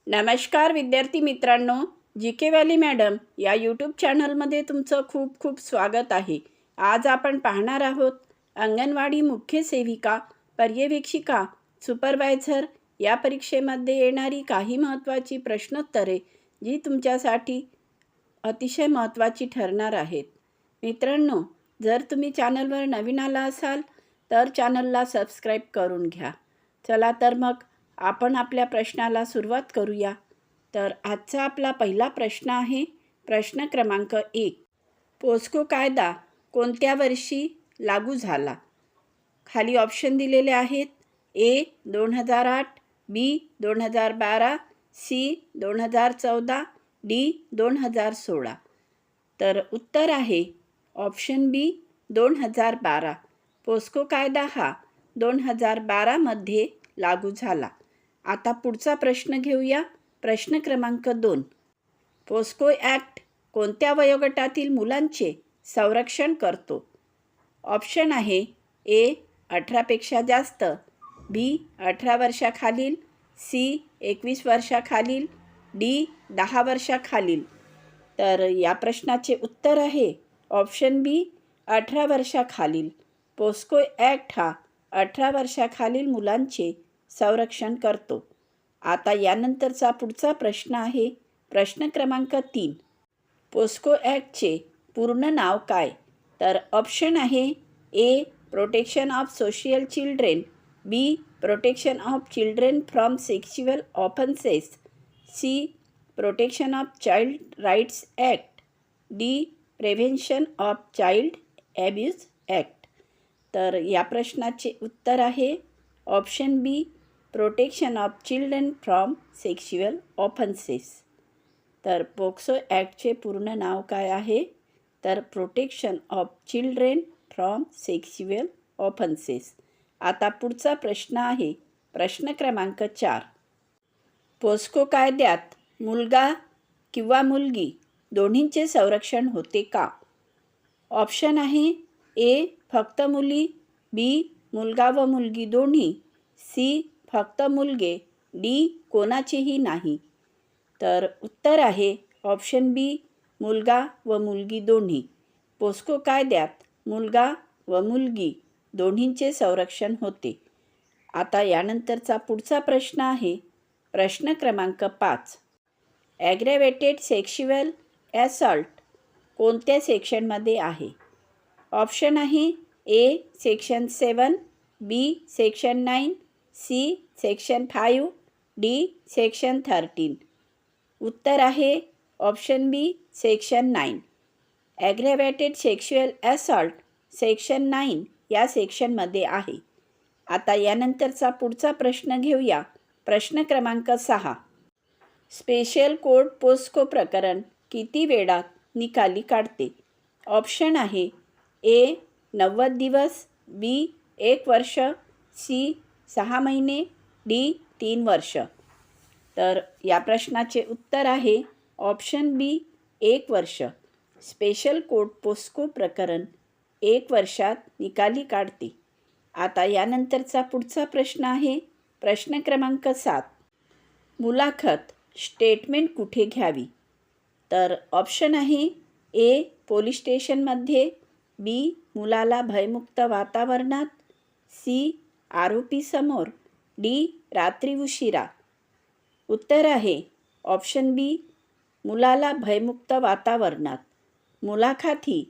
नमस्कार विद्यार्थी मित्रांनो, जी के व्हॅली मॅडम या यूट्यूब चॅनलमध्ये तुमचं खूप खूप स्वागत आहे। आज आपण पाहणार आहोत अंगणवाडी मुख्य सेविका, पर्यवेक्षिका, सुपरवायझर या परीक्षेमध्ये येणारी काही महत्त्वाची प्रश्नोत्तरे जी तुमच्यासाठी अतिशय महत्त्वाची ठरणार आहेत। मित्रांनो, जर तुम्ही चॅनलवर नवीन आला असाल तर चॅनलला सबस्क्राईब करून घ्या। चला तर मग आपण आपल्या प्रश्नाला सुरुवात करूया। तर आजचा आपला पहिला प्रश्न आहे प्रश्न क्रमांक 1। पोस्को कायदा कोणत्या वर्षी लागू झाला? खाली ऑप्शन दिलेले आहेत। ए 2008, बी 2012, सी 2014, डी 2016। तर उत्तर आहे ऑप्शन बी 2012। पोस्को कायदा हा 2012 मध्ये लागू झाला। आता पुढचा प्रश्न घेऊया। प्रश्न क्रमांक 2। पोस्को ॲक्ट कोणत्या वयोगटातील मुलांचे संरक्षण करतो? ऑप्शन आहे ए 18 पेक्षा जास्त, बी 18 वर्षाखालील, सी 21 वर्षाखालील, डी 10 वर्षाखालील। तर या प्रश्नाचे उत्तर आहे ऑप्शन बी 18 वर्षाखालील। पोस्को ॲक्ट हा 18 वर्षाखालील मुलांचे संरक्षण करतो। आता यानंतरचा पुढचा प्रश्न आहे प्रश्न क्रमांक 3। पोस्को ॲक्टचे पूर्ण नाव काय? तर ऑप्शन आहे A protection of social children, B protection of children from sexual offences, C protection of child rights act, D prevention of child abuse act. तर या प्रश्नाचे उत्तर आहे option B protection of children from sexual offences. तर POCSO ॲक्टचे पूर्ण नाव काय आहे? तर protection of children from sexual offences. आता पुढचा प्रश्न आहे प्रश्न क्रमांक 4। पोस्को कायद्यात मुलगा किंवा मुलगी दोन्हींचे संरक्षण होते का? ऑप्शन आहे ए फक्त मुली, बी मुलगा व मुलगी दोन्ही, सी फक्त मुलगे, डी कोणाचेही नाही। तर उत्तर आहे ऑप्शन बी मुलगा व मुलगी दोन्ही। पोस्को कायद्यात मुलगा व मुलगी दोन्हींचे संरक्षण होते। आता यानंतरचा पुढचा प्रश्न आहे प्रश्न क्रमांक 5। ॲग्रेवेटेड सेक्शुअल ॲसॉल्ट कोणत्या सेक्शनमध्ये आहे? ऑप्शन आहे A section 7, B section 9, C section 5, D section 13। उत्तर आहे option B section 9। Aggravated sexual assault section 9 या सेक्शनमध्ये आहे। आता यानंतरचा पुढचा प्रश्न घेऊया। प्रश्न क्रमांक 6। स्पेशल कोर्ट पोस्को प्रकरण किती वेळात निकाली काढते? ऑप्शन आहे ए 90 दिवस, बी 1 वर्ष, सी 6 महिने, डी 3 वर्ष। तर या प्रश्नाचे उत्तर आहे ऑप्शन बी 1 वर्ष। स्पेशल कोर्ट पोस्को प्रकरण 1 वर्षात निकाली काढते। आता यानंतरचा पुढचा प्रश्न आहे प्रश्न क्रमांक 7। मुलाखत स्टेटमेंट कुठे घ्यावी? तर ऑप्शन आहे ए पोलीस स्टेशनमध्ये, बी मुलाला भयमुक्त वातावरणात, सी आरोपीसमोर, डी रात्री उशिरा। उत्तर आहे ऑप्शन बी मुलाला भयमुक्त वातावरणात। मुलाखती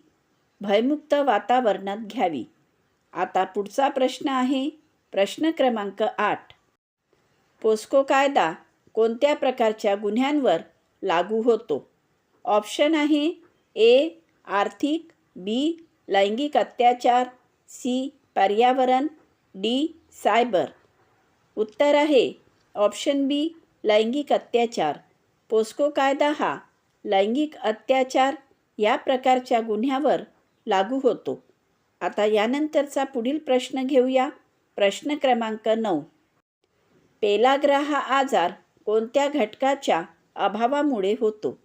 भयमुक्त वातावरणात घ्यावी। आता पुढचा प्रश्न आहे प्रश्न क्रमांक 8। पोस्को कायदा कोणत्या प्रकारच्या गुन्ह्यांवर लागू होतो? ऑप्शन आहे ए आर्थिक, बी लैंगिक अत्याचार, सी पर्यावरण, डी सायबर। उत्तर आहे ऑप्शन बी लैंगिक अत्याचार। पोस्को कायदा हा लैंगिक अत्याचार या प्रकारच्या गुन्ह्यावर लागू होतो। आता यानंतरचा पुढील प्रश्न घेऊया। प्रश्न क्रमांक 9। पेलाग्रा हा आजार कोणत्या घटकाच्या अभावामुळे होतो?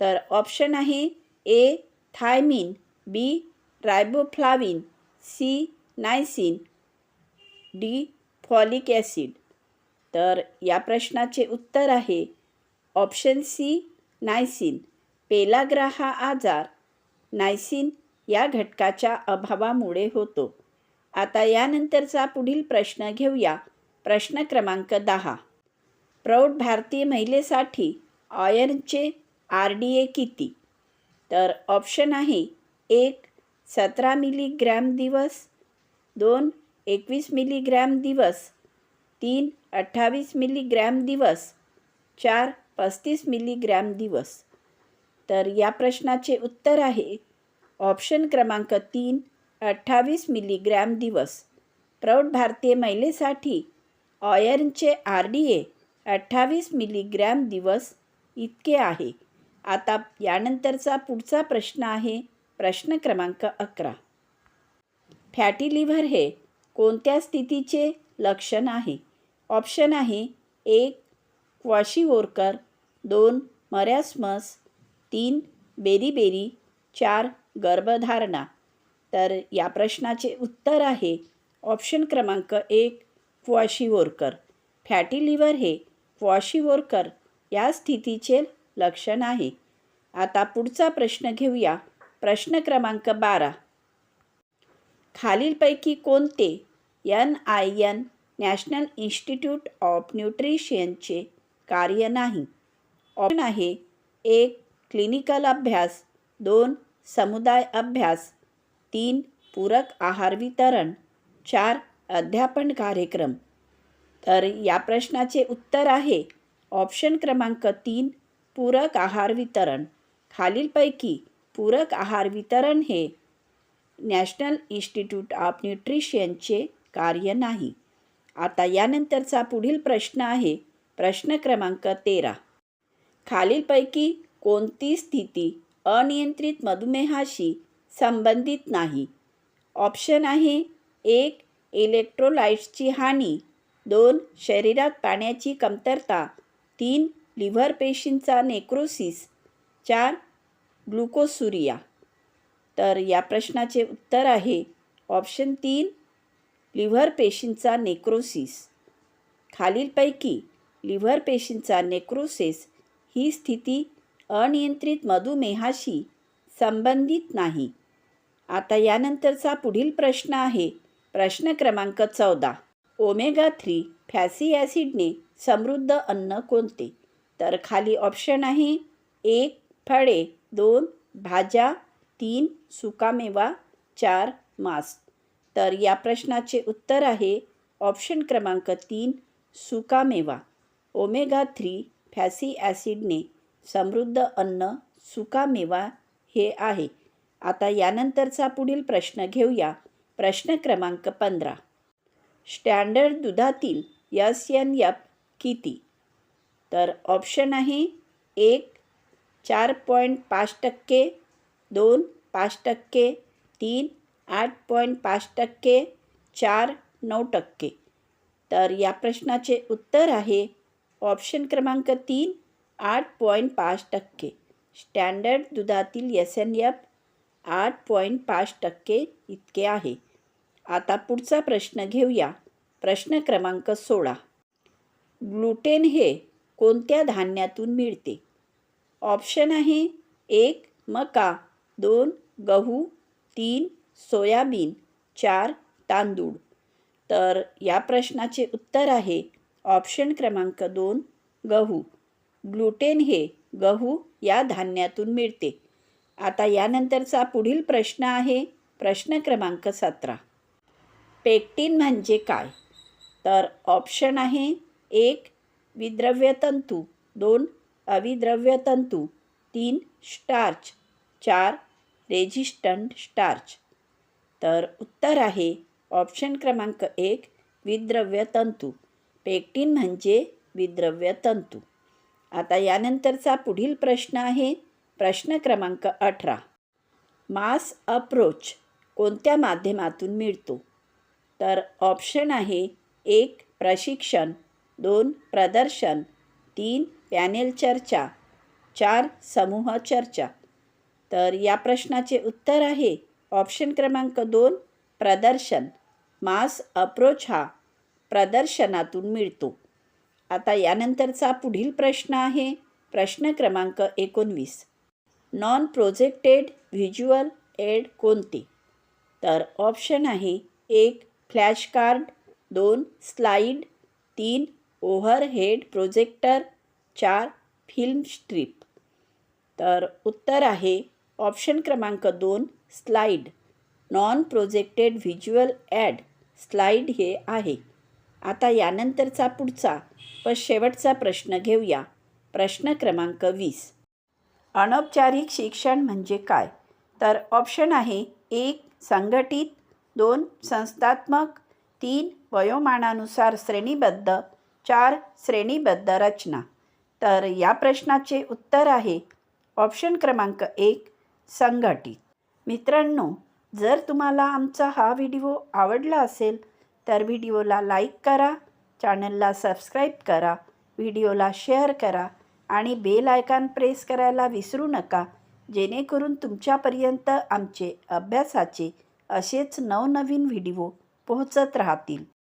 तर ऑप्शन आहे A thiamine, B riboflavin, C niacin, D folic acid. तर या प्रश्नाचे उत्तर आहे ऑप्शन सी नायसिन. पेलाग्रा हा आजार नायसिन या घटकाच्या अभावामुळे होतो. आता यानंतरचा पुढील प्रश्न घेऊया. प्रश्न क्रमांक 10. प्रौढ भारतीय महिलेसाठी आयर्नचे RDA किती? तर ऑप्शन आहे 1. 17 मिलीग्रॅम दिवस, 2. 21 मिलीग्रॅम दिवस, 3. 28 मिलीग्रॅम दिवस, 4. 35 मिलीग्रॅम दिवस. तर या प्रश्नाचे उत्तर आहे ऑप्शन क्रमांक 3. 28 मिलीग्रॅम दिवस. प्रौढ भारतीय महिलेसाठी आयर्नचे RDA 28 मिलीग्रॅम दिवस इतके आहे. आता यानंतरचा पुढचा प्रश्न आहे प्रश्न क्रमांक 11. फॅटी लिव्हर हे कोणत्या स्थितीचे लक्षण आहे? ऑप्शन आहे 1. क्वाशिओर्कर, 2. मरॅस्मस, 3. बेरीबेरी, 4. गर्भधारणा. तर या प्रश्नाचे उत्तर आहे ऑप्शन क्रमांक 1. क्वाशिओर्कर. फॅटी लिव्हर हे क्वाशिओर्कर या स्थितीचे लक्षण आहे. आता पुढचा प्रश्न घेऊया. प्रश्न क्रमांक 12. खालीलपैकी कोणते NIN नॅशनल इन्स्टिट्यूट ऑफ न्यूट्रिशनचे कार्य नाही? ऑप्शन आहे 1. क्लिनिकल अभ्यास, 2. समुदाय अभ्यास, 3. पूरक आहार वितरण, 4. अध्यापन कार्यक्रम. तर या प्रश्नाचे उत्तर आहे ऑप्शन क्रमांक 3. पूरक आहार वितरण. खालीलपैकी पूरक आहार वितरण हे नॅशनल इन्स्टिट्यूट ऑफ न्यूट्रिशनचे कार्य नाही. आता यानंतरचा पुढील प्रश्न आहे प्रश्न क्रमांक 13. खालीलपैकी कोणती स्थिती अनियंत्रित मधुमेहाशी संबंधित नाही? ऑप्शन आहे 1. इलेक्ट्रोलाइट्सची हानी, 2. शरीरात पाण्याची कमतरता, 3. लिव्हर पेशींचा नेक्रोसिस, 4. ग्लुकोसुरिया. तर या प्रश्नाचे उत्तर आहे ऑप्शन 3. लिव्हर पेशींचा नेक्रोसिस. खालीलपैकी लिव्हर पेशींचा नेक्रोसिस ही स्थिती अनियंत्रित मधुमेहाशी संबंधित नाही. आता यानंतरचा पुढील प्रश्न आहे प्रश्न क्रमांक 14. ओमेगा 3 फॅटी ॲसिडने समृद्ध अन्न कोणते? तर खाली ऑप्शन आहे 1. फळे, 2. भाज्या, 3. सुकामेवा, 4. मांस. तर या प्रश्नाचे उत्तर आहे ऑप्शन क्रमांक 3. सुकामेवा. ओमेगा 3 फॅटी ॲसिडने समृद्ध अन्न सुकामेवा हे आहे. आता यानंतरचा पुढील प्रश्न घेऊया. प्रश्न क्रमांक 15. स्टँडर्ड दुधातील SNF किती? तर ऑप्शन आहे 1. 4.5%, 2. 5%, 3. 8.5%, 4. 9%. तर या प्रश्नाचे उत्तर आहे ऑप्शन क्रमांक 3. 8.5%. स्टँडर्ड दुधातील SNF 8.5% इतके आहे. आता पुढचा प्रश्न घेऊया. प्रश्न क्रमांक 16. ग्लुटेन हे कोणत्या धान्यातून मिळते? ऑप्शन आहे 1. मका, 2. गहू, 3. सोयाबीन, 4. तांदूळ. तर या प्रश्नाचे उत्तर आहे ऑप्शन क्रमांक 2. गहू. ग्लुटेन हे गहू या धान्यातून मिळते. आता यानंतरचा पुढील प्रश्न आहे प्रश्न क्रमांक 17. पेक्टिन म्हणजे काय? तर ऑप्शन आहे 1. विद्रव्य तंतू, 2. अविद्रव्य तंतू, 3. स्टार्च, 4. Resistant starch. तर उत्तर आहे ऑप्शन क्रमांक 1. विद्रव्य तंतू. पेक्टिन म्हणजे विद्रव्य तंतू. आता यानंतरचा पुढील प्रश्न आहे प्रश्न क्रमांक 18. मास अप्रोच कोणत्या माध्यमातून मिळतो? तर ऑप्शन आहे 1. प्रशिक्षण, 2. प्रदर्शन, 3. पॅनेल चर्चा, 4. समूह चर्चा. तर या प्रश्नाचे उत्तर आहे ऑप्शन क्रमांक 2. प्रदर्शन. मास अप्रोच हा प्रदर्शनातून मिळतो. आता यानंतरचा पुढील प्रश्न आहे प्रश्न क्रमांक 19. नॉन प्रोजेक्टेड व्हिज्युअल एड कोणते? तर ऑप्शन आहे 1 flash card, 2 slide, 3 overhead projector, 4 film strip. तर उत्तर आहे ऑप्शन क्रमांक 2 slide. Non projected visual aid slide हे आहे. आता यानंतरचा पुढचा व शेवटचा प्रश्न घेऊया. प्रश्न क्रमांक 20. अनौपचारिक शिक्षण म्हणजे काय? तर ऑप्शन आहे 1 संघटित, 2 संस्थात्मक, 3 वयोमानानुसार श्रेणीबद्ध, 4 श्रेणीबद्ध रचना. तर या प्रश्नाचे उत्तर आहे ऑप्शन क्रमांक 1 संघटित. मित्रांनो, जर तुम्हाला आमचा हा व्हिडिओ आवडला असेल तर व्हिडिओला लाईक करा, चॅनलला सबस्क्राईब करा, व्हिडिओला शेअर करा आणि बेल आयकॉन प्रेस करायला विसरू नका, जेणेकरून तुमच्यापर्यंत आमचे अभ्यासाचे असेच नवनवीन व्हिडिओ पोहोचत राहतील.